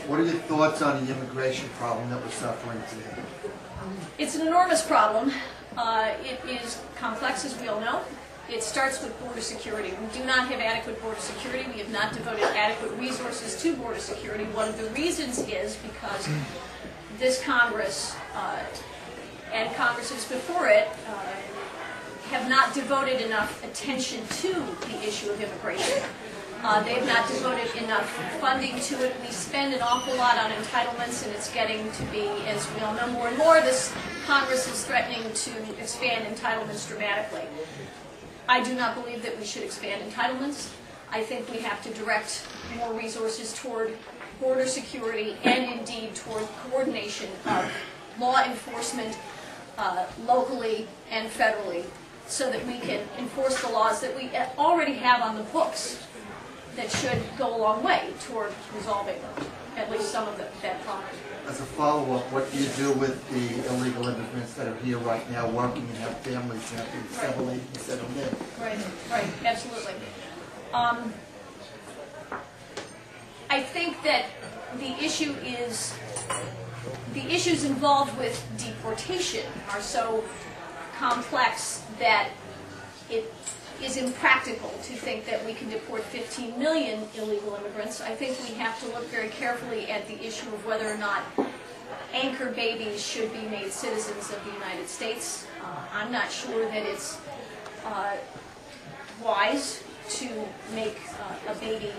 What are your thoughts on the immigration problem that we're suffering today? It's an enormous problem. It is complex, as we all know. It starts with border security. We do not have adequate border security. We have not devoted adequate resources to border security. One of the reasons is because this Congress and Congresses before it have not devoted enough attention to the issue of immigration. They have not devoted enough funding to it. We spend an awful lot on entitlements, and it's getting to be, as we all know, more and more, this Congress is threatening to expand entitlements dramatically. I do not believe that we should expand entitlements. I think we have to direct more resources toward border security and indeed toward coordination of law enforcement locally and federally so that we can enforce the laws that we already have on the books that should go a long way toward resolving at least some of that problem. As a follow-up, what do you do with the illegal immigrants that are here right now working and have families and have to settle in and settle in? Right, absolutely. I think that the issues involved with deportation are so complex that it is impractical to think that we can deport 15 million illegal immigrants. I think we have to look very carefully at the issue of whether or not anchor babies should be made citizens of the United States. I'm not sure that it's wise to make a baby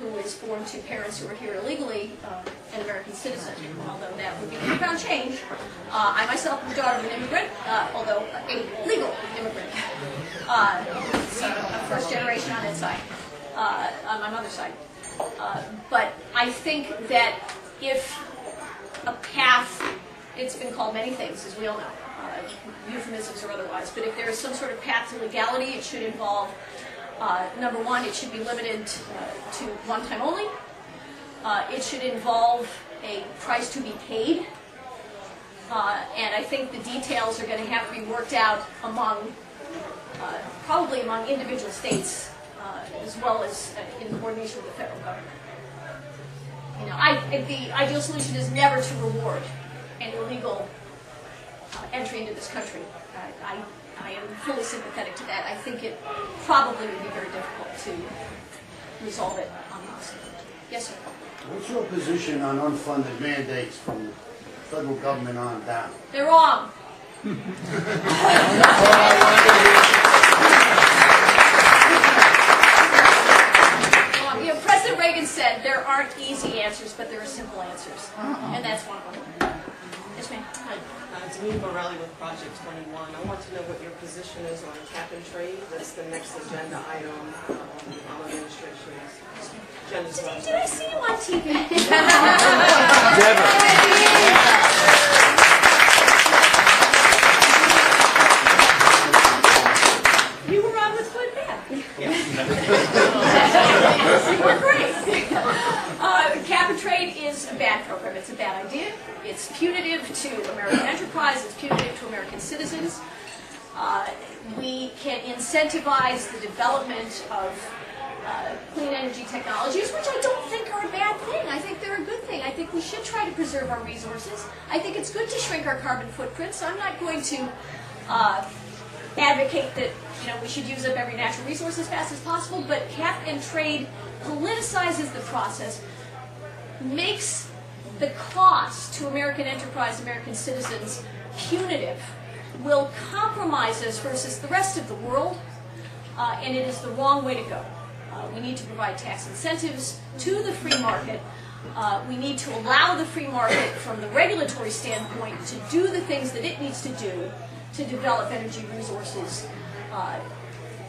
who is born to parents who are here illegally an American citizen, although that would be a profound change. I myself am the daughter of an immigrant, although a legal immigrant. So a first generation on that side, on my mother's side. But I think that if a path, it's been called many things, as we all know, euphemisms or otherwise, but if there is some sort of path to legality, it should involve, number one, it should be limited to one time only. It should involve a price to be paid. And I think the details are going to have to be worked out among, probably among individual states, as well as in coordination with the federal government. You know, the ideal solution is never to reward an illegal entry into this country. I am fully sympathetic to that. I think it probably would be very difficult to resolve it on this. Yes, sir. What's your position on unfunded mandates from the federal government on down? They're wrong. You know, President Reagan said there aren't easy answers, but there are simple answers, and that's one of them. Yes, ma'am. It's me, Morelli, with Project 21. I want to know what your position is on cap and trade. That's the next agenda item on the administration's agenda. Did I see you on TV? Never. You were on with good bad. Yeah. You were great. Cap and trade is a bad program. It's a bad idea. It's punitive to American enterprise. It's punitive to American citizens. We can incentivize the development of clean energy technologies, which I don't think are a bad thing. I think they're a good thing. I think we should try to preserve our resources. I think it's good to shrink our carbon footprints. I'm not going to advocate that we should use up every natural resource as fast as possible, but cap and trade politicizes the process, makes the cost to American enterprise, American citizens, punitive, will compromise us versus the rest of the world, and it is the wrong way to go. We need to provide tax incentives to the free market. We need to allow the free market, from the regulatory standpoint, to do the things that it needs to do to develop energy resources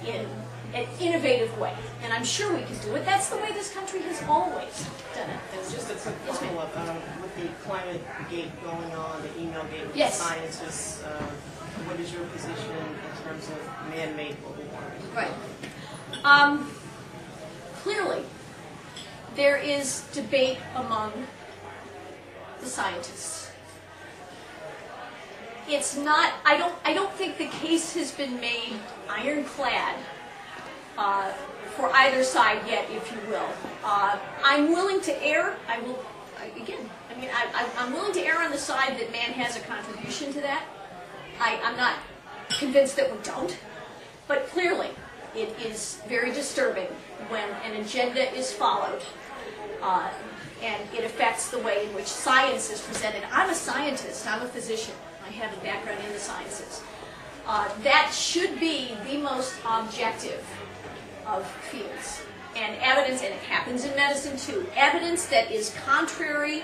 in an innovative way. And I'm sure we can do it. That's the way this country has always done it. And just a quick follow-up, with the climate gate going on, the email gate with Yes. the scientists, what is your position in terms of man-made global warming? Right. Clearly, there is debate among the scientists. It's not, I don't think the case has been made ironclad for either side yet, if you will. I'm willing to err. again, I mean, I'm willing to err on the side that man has a contribution to that. I'm not convinced that we don't, but clearly it is very disturbing when an agenda is followed and it affects the way in which science is presented. I'm a scientist, I'm a physician, I have a background in the sciences. That should be the most objective of fields. And evidence, and it happens in medicine too, evidence that is contrary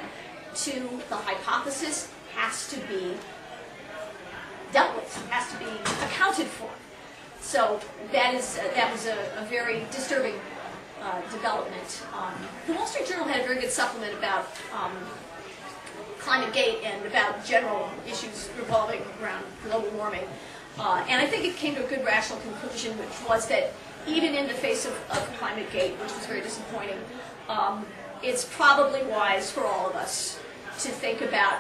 to the hypothesis has to be dealt with, has to be accounted for. So that was a very disturbing development. The Wall Street Journal had a very good supplement about climate gate and about general issues revolving around global warming. And I think it came to a good rational conclusion, which was that even in the face of climate gate, which was very disappointing, it's probably wise for all of us to think about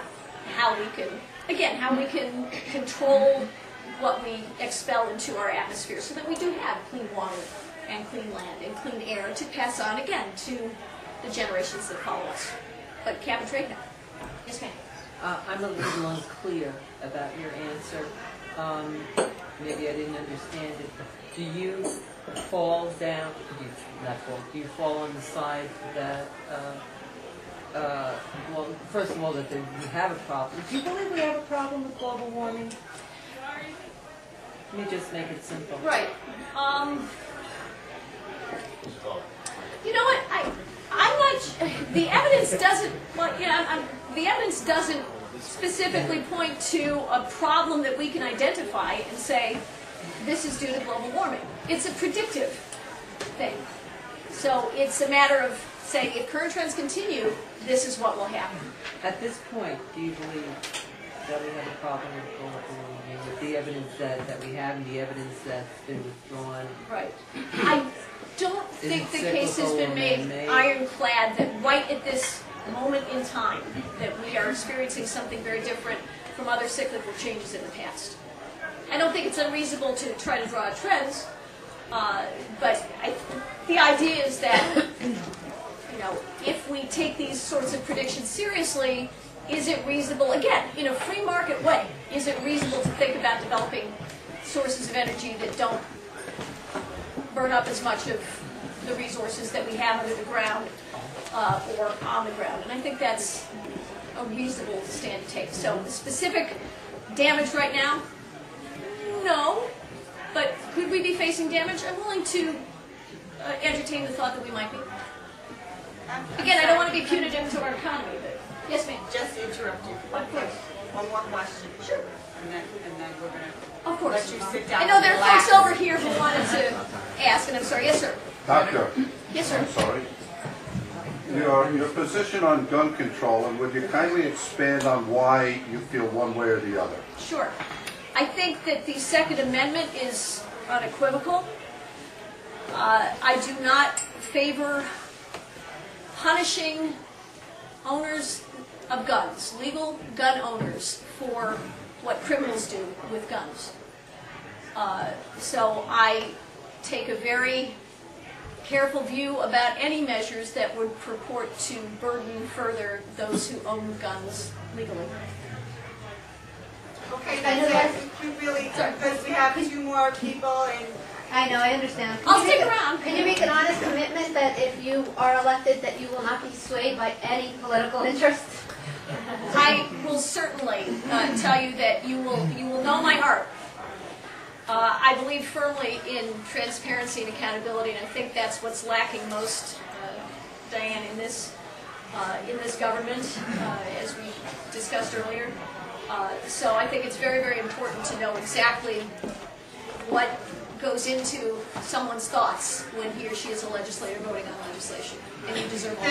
how we can control what we expel into our atmosphere so that we do have clean water and clean land and clean air to pass on again to the generations that follow us. But cap and trade now. Yes, ma'am. I'm a little unclear about your answer. Maybe I didn't understand it. Do you fall down, do you fall on the side that, well, first of all, that we have a problem. Do you believe we have a problem with global warming? Let me just make it simple. Right. You know what? I'm not. The evidence doesn't. Well, yeah. The evidence doesn't specifically point to a problem that we can identify and say this is due to global warming. It's a predictive thing. So it's a matter of saying if current trends continue, this is what will happen. At this point, do you believe that we have a problem with global warming, with the evidence that we have and the evidence that's been withdrawn? Right. I don't think the case has been made ironclad that right at this moment in time that we are experiencing something very different from other cyclical changes in the past. I don't think it's unreasonable to try to draw trends, but the idea is that, if we take these sorts of predictions seriously, is it reasonable, again, in a free market way, is it reasonable to think about developing sources of energy that don't burn up as much of the resources that we have under the ground or on the ground? And I think that's a reasonable stand to take. So the specific damage right now, no, but could we be facing damage? I'm willing to entertain the thought that we might be. Again, I don't want to be punitive to our economy, but yes, ma'am. Just to interrupt you. Of course. One more question. Sure. And then we're going to Of course. let you sit down. I know there and are folks relax. over here who wanted to ask, and I'm sorry. Yes, sir. Doctor, Yes, sir. I'm sorry. Your position on gun control, and would you kindly expand on why you feel one way or the other? Sure. I think that the Second Amendment is unequivocal. I do not favor punishing owners of guns, legal gun owners, for what criminals do with guns. So I take a very careful view about any measures that would purport to burden further those who own guns legally. Okay, that's it. We really, because we have two more people and I know, I understand. I'll stick around. Can you make an honest commitment that if you are elected that you will not be swayed by any political interest? I will certainly tell you that you will know my heart. I believe firmly in transparency and accountability, and I think that's what's lacking most, Diane, in this government, as we discussed earlier. So I think it's very, very important to know exactly what goes into someone's thoughts when he or she is a legislator voting on legislation, and you deserve all the